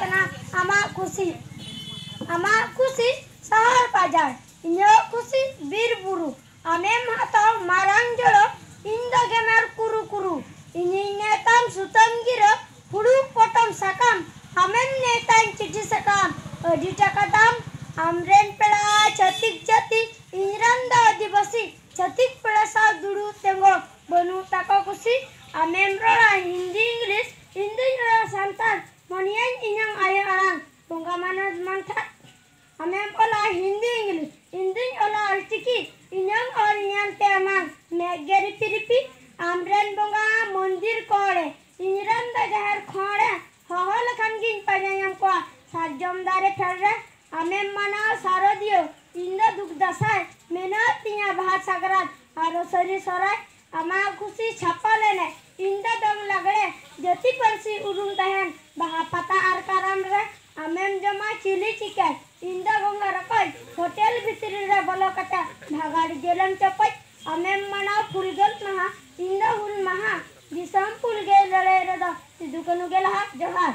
कना आमा खुशी सहर बाजार इन्यो खुशी बीर बुरु आमेम हाताव मारांग जड़ो इंदा गेमर कुरु कुरु इन्हीं नेताम सुतम गिरो हुडू पोटम सकम आमेम नेताम चिट्ठी सकम अडिटा कदम आमरेन पेड़ा छतिक जाति इंद्रंदा आदिवासी छतिक पेड़ा सा दुडू तेंगो बनु ताको खुशी आमेम रोड़ा हिंदी इंग्लिश हिंदी रोड़ा संतान मनियन इन्हं आये Arang bunga mana mantap amem olah hindi English olah altiki inyang oriyan temang megeri piripi amren bunga mondir kore inran da jahar khore hahal khangin panyam ko sarjom dare ferre amem mana sarodiyo inda duk dasai menatinya bahas sagrat aro sari sorai ama khushi chapalene inda dong lagre jati parsi urung tahan baha pata ar karam re आमेम जमा chilli chicken इंदा Ganga रकाय hotel भितर रे बोलो कता भागाड़ जेलम चपय आमेम मना फुलगल महा इंदा हुल महा दिसम फुल गेल रे रे द सिदुकनु गेल हा जोहार।